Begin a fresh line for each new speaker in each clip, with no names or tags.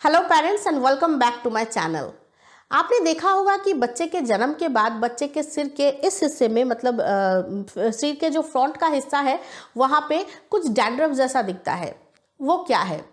Hello parents and welcome back to my channel. आपने देखा होगा कि बच्चे के जन्म के बाद बच्चे के सिर के इस हिस्से में मतलब सिर के जो फ्रंट का हिस्सा है वहाँ पे कुछ डैंड्रफ जैसा दिखता है। वो क्या है?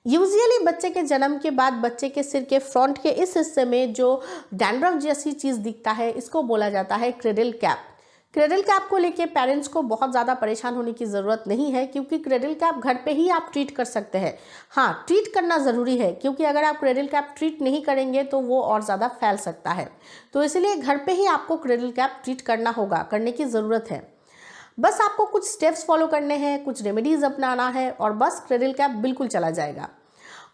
यूजुअली बच्चे के जन्म के बाद बच्चे के सिर के फ्रंट के इस हिस्से में जो डैंड्रफ जैसी चीज़ दिखता है इसको बोला जाता है क्रेडल कैप। क्रेडल कैप को लेके पेरेंट्स को बहुत ज़्यादा परेशान होने की ज़रूरत नहीं है, क्योंकि क्रेडल कैप घर पे ही आप ट्रीट कर सकते हैं। हाँ, ट्रीट करना ज़रूरी है, क्योंकि अगर आप क्रेडल कैप ट्रीट नहीं करेंगे तो वो और ज़्यादा फैल सकता है। तो इसलिए घर पे ही आपको क्रेडल कैप ट्रीट करना होगा, करने की ज़रूरत है। बस आपको कुछ स्टेप्स फॉलो करने हैं, कुछ रेमेडीज़ अपनाना है और बस क्रेडल कैप बिल्कुल चला जाएगा।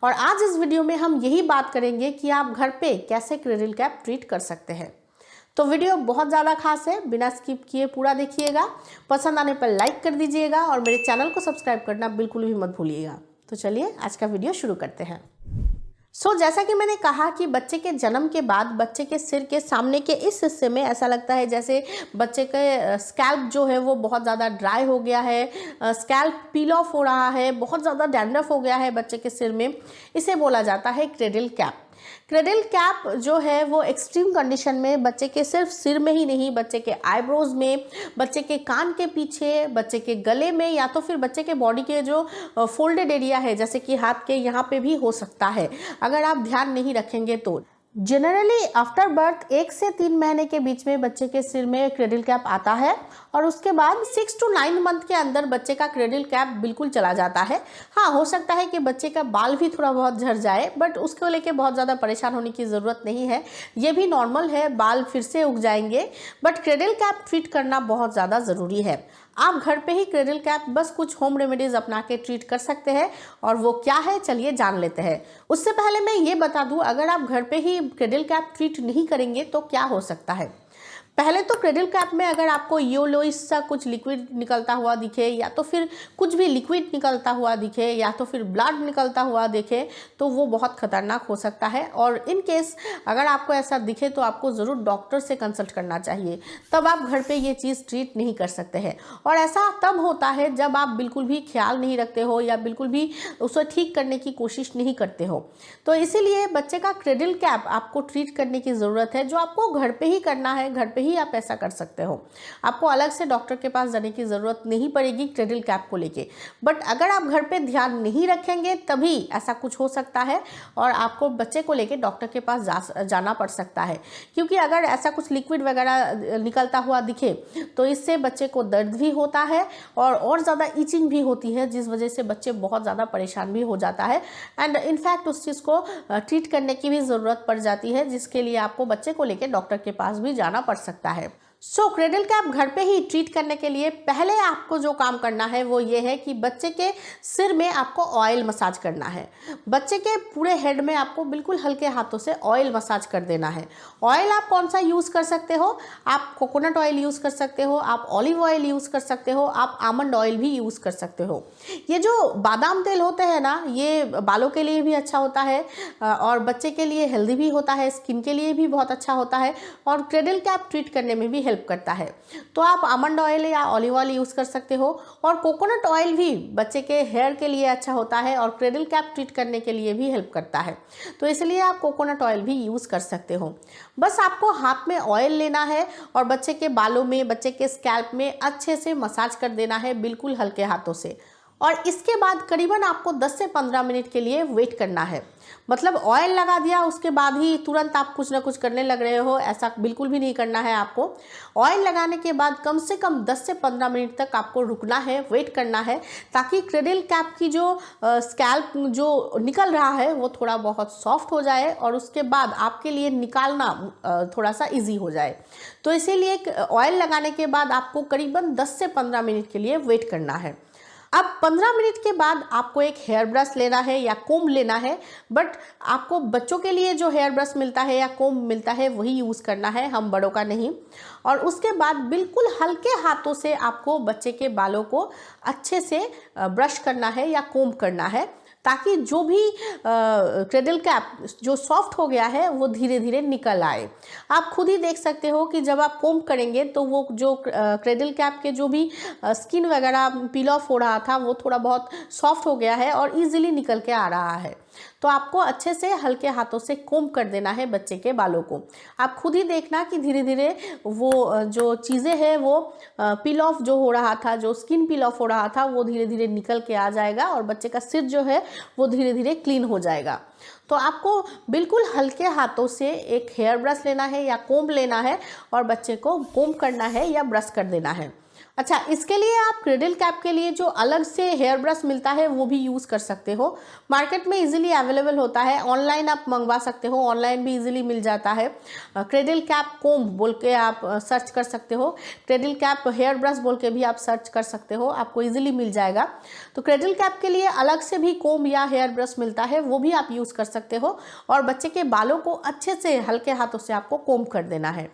और आज इस वीडियो में हम यही बात करेंगे कि आप घर पे कैसे क्रेडल कैप ट्रीट कर सकते हैं। तो वीडियो बहुत ज़्यादा खास है, बिना स्किप किए पूरा देखिएगा। पसंद आने पर लाइक कर दीजिएगा और मेरे चैनल को सब्सक्राइब करना बिल्कुल भी मत भूलिएगा। तो चलिए आज का वीडियो शुरू करते हैं। जैसा कि मैंने कहा कि बच्चे के जन्म के बाद बच्चे के सिर के सामने के इस हिस्से में ऐसा लगता है जैसे बच्चे के स्कैल्प जो है वो बहुत ज़्यादा ड्राई हो गया है, स्कैल्प पील ऑफ हो रहा है, बहुत ज़्यादा डैंड्रफ हो गया है बच्चे के सिर में। इसे बोला जाता है क्रेडल कैप। क्रेडल कैप जो है वो एक्सट्रीम कंडीशन में बच्चे के सिर्फ सिर में ही नहीं, बच्चे के आईब्रोज में, बच्चे के कान के पीछे, बच्चे के गले में, या तो फिर बच्चे के बॉडी के जो फोल्डेड एरिया है जैसे कि हाथ के यहाँ पे भी हो सकता है अगर आप ध्यान नहीं रखेंगे तो। जनरली आफ्टर बर्थ 1 से 3 महीने के बीच में बच्चे के सिर में क्रेडल कैप आता है और उसके बाद 6 to 9 मंथ के अंदर बच्चे का क्रेडल कैप बिल्कुल चला जाता है। हाँ, हो सकता है कि बच्चे का बाल भी थोड़ा बहुत झड़ जाए, बट उसको लेके बहुत ज़्यादा परेशान होने की ज़रूरत नहीं है। ये भी नॉर्मल है, बाल फिर से उग जाएंगे, बट क्रेडल कैप ट्रीट करना बहुत ज़्यादा ज़रूरी है। आप घर पे ही क्रेडल कैप बस कुछ होम रेमेडीज़ अपना के ट्रीट कर सकते हैं, और वो क्या है चलिए जान लेते हैं। उससे पहले मैं ये बता दूं, अगर आप घर पे ही क्रेडल कैप ट्रीट नहीं करेंगे तो क्या हो सकता है। पहले तो क्रेडल कैप में अगर आपको योलोइस सा कुछ लिक्विड निकलता हुआ दिखे, या तो फिर कुछ भी लिक्विड निकलता हुआ दिखे, या तो फिर ब्लड निकलता हुआ दिखे, तो वो बहुत खतरनाक हो सकता है। और इन केस अगर आपको ऐसा दिखे तो आपको ज़रूर डॉक्टर से कंसल्ट करना चाहिए, तब आप घर पे ये चीज़ ट्रीट नहीं कर सकते हैं। और ऐसा तब होता है जब आप बिल्कुल भी ख्याल नहीं रखते हो या बिल्कुल भी उसे ठीक करने की कोशिश नहीं करते हो। तो इसीलिए बच्चे का क्रेडल कैप आपको ट्रीट करने की ज़रूरत है, जो आपको घर पे ही करना है। घर पे ही आप ऐसा कर सकते हो, आपको अलग से डॉक्टर के पास जाने की ज़रूरत नहीं पड़ेगी क्रेडल कैप को लेके। बट अगर आप घर पे ध्यान नहीं रखेंगे तभी ऐसा कुछ हो सकता है और आपको बच्चे को लेके डॉक्टर के पास जाना पड़ सकता है। क्योंकि अगर ऐसा कुछ लिक्विड वगैरह निकलता हुआ दिखे तो इससे बच्चे को दर्द भी होता है और ज़्यादा ईचिंग भी होती है, जिस वजह से बच्चे बहुत ज़्यादा परेशान भी हो जाता है। एंड इनफैक्ट उस चीज़ को ट्रीट करने की भी ज़रूरत पड़ जाती है, जिसके लिए आपको बच्चे को लेके डॉक्टर के पास भी जाना पड़ सकता है। क्रेडल कैप घर पे ही ट्रीट करने के लिए पहले आपको जो काम करना है वो ये है कि बच्चे के सिर में आपको ऑयल मसाज करना है। बच्चे के पूरे हेड में आपको बिल्कुल हल्के हाथों से ऑयल मसाज कर देना है। ऑयल आप कौन सा यूज़ कर सकते हो? आप कोकोनट ऑयल यूज़ कर सकते हो, आप ऑलिव ऑयल यूज़ कर सकते हो, आप आमंड ऑयल भी यूज़ कर सकते हो। ये जो बादाम तेल होते हैं ना, ये बालों के लिए भी अच्छा होता है और बच्चे के लिए हेल्दी भी होता है, स्किन के लिए भी बहुत अच्छा होता है और क्रेडल कैप ट्रीट करने में भी हेल्प करता है। तो आप आमंड ऑयल या ऑलिव ऑयल यूज़ कर सकते हो। और कोकोनट ऑयल भी बच्चे के हेयर के लिए अच्छा होता है और क्रेडल कैप ट्रीट करने के लिए भी हेल्प करता है, तो इसलिए आप कोकोनट ऑयल भी यूज़ कर सकते हो। बस आपको हाथ में ऑयल लेना है और बच्चे के बालों में, बच्चे के स्कैल्प में अच्छे से मसाज कर देना है, बिल्कुल हल्के हाथों से। और इसके बाद करीबन आपको 10 से 15 मिनट के लिए वेट करना है। मतलब ऑयल लगा दिया उसके बाद ही तुरंत आप कुछ ना कुछ करने लग रहे हो, ऐसा बिल्कुल भी नहीं करना है आपको। ऑयल लगाने के बाद कम से कम 10 से 15 मिनट तक आपको रुकना है, वेट करना है, ताकि क्रेडल कैप की जो स्कैल्प जो निकल रहा है वो थोड़ा बहुत सॉफ्ट हो जाए और उसके बाद आपके लिए निकालना थोड़ा सा ईजी हो जाए। तो इसीलिए ऑयल लगाने के बाद आपको करीबन 10 से 15 मिनट के लिए वेट करना है। अब 15 मिनट के बाद आपको एक हेयर ब्रश लेना है या कोम लेना है, बट आपको बच्चों के लिए जो हेयर ब्रश मिलता है या कोम मिलता है वही यूज़ करना है, हम बड़ों का नहीं। और उसके बाद बिल्कुल हल्के हाथों से आपको बच्चे के बालों को अच्छे से ब्रश करना है या कोम करना है, ताकि जो भी क्रेडल कैप जो सॉफ्ट हो गया है वो धीरे धीरे निकल आए। आप खुद ही देख सकते हो कि जब आप कोम करेंगे तो वो जो क्रेडल कैप के जो भी स्किन वगैरह पील ऑफ हो रहा था वो थोड़ा बहुत सॉफ्ट हो गया है और इजीली निकल के आ रहा है। तो आपको अच्छे से हल्के हाथों से कोम्ब कर देना है बच्चे के बालों को। आप खुद ही देखना कि धीरे धीरे वो जो चीज़ें हैं वो पील ऑफ जो हो रहा था, जो स्किन पील ऑफ हो रहा था, वो धीरे धीरे निकल के आ जाएगा और बच्चे का सिर जो है वो धीरे धीरे क्लीन हो जाएगा। तो आपको बिल्कुल हल्के हाथों से एक हेयर ब्रश लेना है या कोम्ब लेना है और बच्चे को कोम्ब करना है या ब्रश कर देना है। अच्छा, इसके लिए आप क्रेडल कैप के लिए जो अलग से हेयर ब्रश मिलता है वो भी यूज़ कर सकते हो। मार्केट में इजीली अवेलेबल होता है, ऑनलाइन आप मंगवा सकते हो, ऑनलाइन भी इजीली मिल जाता है। क्रेडल कैप कोम्ब बोल के आप सर्च कर सकते हो, क्रेडल कैप हेयर ब्रश बोल के भी आप सर्च कर सकते हो, आपको इजीली मिल जाएगा। तो क्रेडल कैप के लिए अलग से भी कोम्ब या हेयर ब्रश मिलता है, वो भी आप यूज़ कर सकते हो और बच्चे के बालों को अच्छे से हल्के हाथों से आपको कोम्ब कर देना है।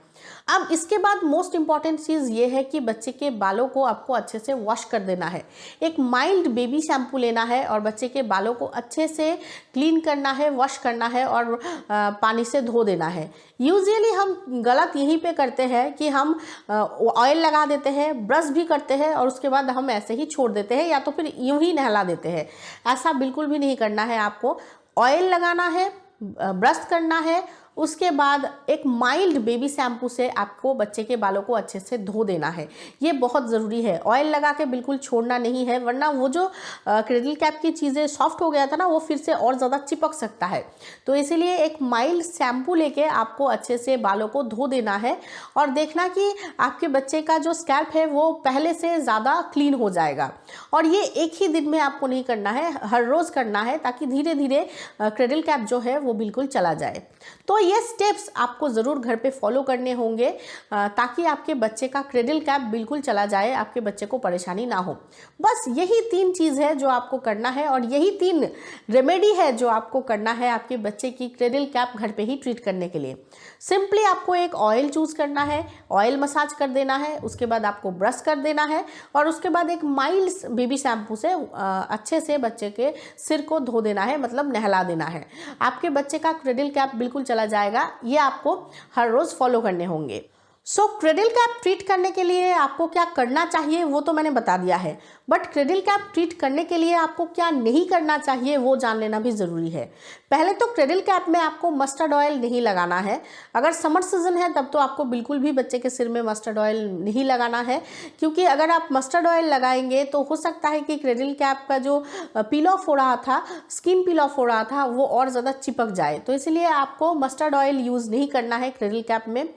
अब इसके बाद मोस्ट इंपॉर्टेंट चीज़ ये है कि बच्चे के बालों को आपको अच्छे से वॉश कर देना है। एक माइल्ड बेबी शैम्पू लेना है और बच्चे के बालों को अच्छे से क्लीन करना है, वॉश करना है और पानी से धो देना है। यूजुअली हम गलत यहीं पे करते हैं कि हम ऑयल लगा देते हैं, ब्रश भी करते हैं और उसके बाद हम ऐसे ही छोड़ देते हैं या तो फिर यूं ही नहला देते हैं। ऐसा बिल्कुल भी नहीं करना है आपको। ऑयल लगाना है, ब्रश करना है, उसके बाद एक माइल्ड बेबी शैम्पू से आपको बच्चे के बालों को अच्छे से धो देना है। ये बहुत ज़रूरी है, ऑयल लगा के बिल्कुल छोड़ना नहीं है, वरना वो जो क्रेडल कैप की चीज़ें सॉफ्ट हो गया था ना, वो फिर से और ज़्यादा चिपक सकता है। तो इसीलिए एक माइल्ड शैम्पू लेके आपको अच्छे से बालों को धो देना है और देखना कि आपके बच्चे का जो स्कैल्प है वो पहले से ज़्यादा क्लीन हो जाएगा। और ये एक ही दिन में आपको नहीं करना है, हर रोज़ करना है, ताकि धीरे धीरे क्रेडल कैप जो है वो बिल्कुल चला जाए। तो ये स्टेप्स आपको ज़रूर घर पे फॉलो करने होंगे ताकि आपके बच्चे का क्रेडल कैप बिल्कुल चला जाए, आपके बच्चे को परेशानी ना हो। बस यही 3 चीज़ है जो आपको करना है और यही 3 रेमेडी है जो आपको करना है आपके बच्चे की क्रेडल कैप घर पे ही ट्रीट करने के लिए। सिंपली आपको एक ऑयल चूज़ करना है, ऑयल मसाज कर देना है, उसके बाद आपको ब्रश कर देना है और उसके बाद एक माइल्ड बेबी शैम्पू से अच्छे से बच्चे के सिर को धो देना है, मतलब नहला देना है। आपके बच्चे का क्रेडल कैप बिल्कुल चला जाएगा। ये आपको हर रोज़ फॉलो करने होंगे। सो क्रेडल कैप ट्रीट करने के लिए आपको क्या करना चाहिए वो तो मैंने बता दिया है, बट क्रेडल कैप ट्रीट करने के लिए आपको क्या नहीं करना चाहिए वो जान लेना भी ज़रूरी है। पहले तो क्रेडल कैप में आपको मस्टर्ड ऑयल नहीं लगाना है। अगर समर सीजन है तब तो आपको बिल्कुल भी बच्चे के सिर में मस्टर्ड ऑयल नहीं लगाना है, क्योंकि अगर आप मस्टर्ड ऑयल लगाएंगे तो हो सकता है कि क्रेडल कैप का जो पील ऑफ हो रहा था, स्किन पील ऑफ हो रहा था, वो और ज़्यादा चिपक जाए। तो इसलिए आपको मस्टर्ड ऑयल यूज़ नहीं करना है क्रेडल कैप में।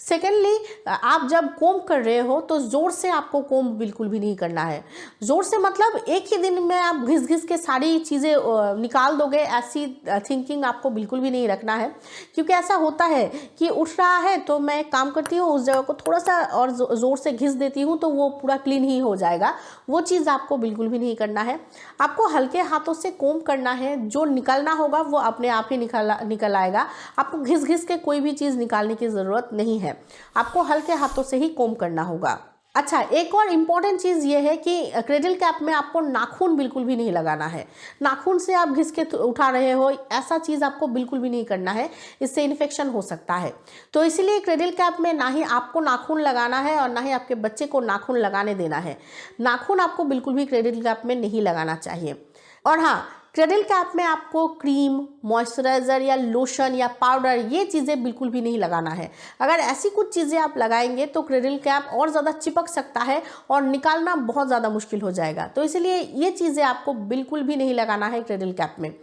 सेकेंडली, आप जब कोम्ब कर रहे हो तो ज़ोर से आपको कोम्ब बिल्कुल भी नहीं करना है। ज़ोर से मतलब एक ही दिन में आप घिस घिस के सारी चीज़ें निकाल दोगे, ऐसी थिंकिंग आपको बिल्कुल भी नहीं रखना है। क्योंकि ऐसा होता है कि उठ रहा है तो मैं काम करती हूँ, उस जगह को थोड़ा सा और ज़ोर से घिस देती हूँ तो वो पूरा क्लीन ही हो जाएगा। वो चीज़ आपको बिल्कुल भी नहीं करना है। आपको हल्के हाथों से कोम्ब करना है, जो निकलना होगा वो अपने आप ही निकल आएगा। आपको घिस घिस के कोई भी चीज़ निकालने की ज़रूरत नहीं है, आपको हल्के हाथों से ही कोम्ब करना होगा। अच्छा, एक और इम्पॉर्टेंट चीज़ ये है कि क्रेडल कैप में आपको नाखून बिल्कुल भी नहीं लगाना है। नाखून से आप घिस के उठा रहे हो, ऐसा चीज़ आपको बिल्कुल भी नहीं करना है, इससे इन्फेक्शन हो सकता है। तो इसलिए क्रेडल कैप में ना ही आपको नाखून लगाना है और ना ही आपके बच्चे को नाखून लगाने देना है। नाखून आपको बिल्कुल भी क्रेडल कैप में नहीं लगाना चाहिए। और हाँ, क्रेडल कैप में आपको क्रीम, मॉइस्चराइज़र या लोशन या पाउडर, ये चीज़ें बिल्कुल भी नहीं लगाना है। अगर ऐसी कुछ चीज़ें आप लगाएंगे तो क्रेडल कैप और ज़्यादा चिपक सकता है और निकालना बहुत ज़्यादा मुश्किल हो जाएगा। तो इसलिए ये चीज़ें आपको बिल्कुल भी नहीं लगाना है क्रेडल कैप में।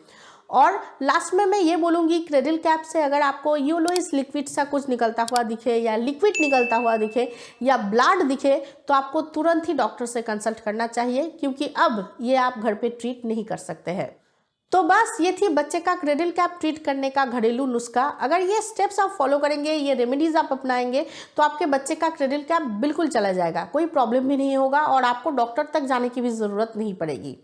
और लास्ट में मैं ये बोलूँगी, क्रेडल कैप से अगर आपको येलोइश लिक्विड सा कुछ निकलता हुआ दिखे या लिक्विड निकलता हुआ दिखे या ब्लड दिखे तो आपको तुरंत ही डॉक्टर से कंसल्ट करना चाहिए, क्योंकि अब ये आप घर पे ट्रीट नहीं कर सकते हैं। तो बस ये थी बच्चे का क्रेडल कैप ट्रीट करने का घरेलू नुस्खा। अगर ये स्टेप्स आप फॉलो करेंगे, ये रेमेडीज़ आप अपनाएंगे तो आपके बच्चे का क्रेडल कैप बिल्कुल चला जाएगा, कोई प्रॉब्लम भी नहीं होगा और आपको डॉक्टर तक जाने की भी ज़रूरत नहीं पड़ेगी।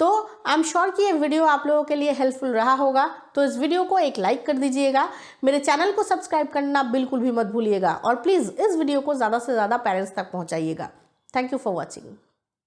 तो आई एम श्योर कि ये वीडियो आप लोगों के लिए हेल्पफुल रहा होगा। तो इस वीडियो को एक लाइक कर दीजिएगा, मेरे चैनल को सब्सक्राइब करना बिल्कुल भी मत भूलिएगा और प्लीज़ इस वीडियो को ज़्यादा से ज़्यादा पेरेंट्स तक पहुँचाइएगा। Thank you for watching.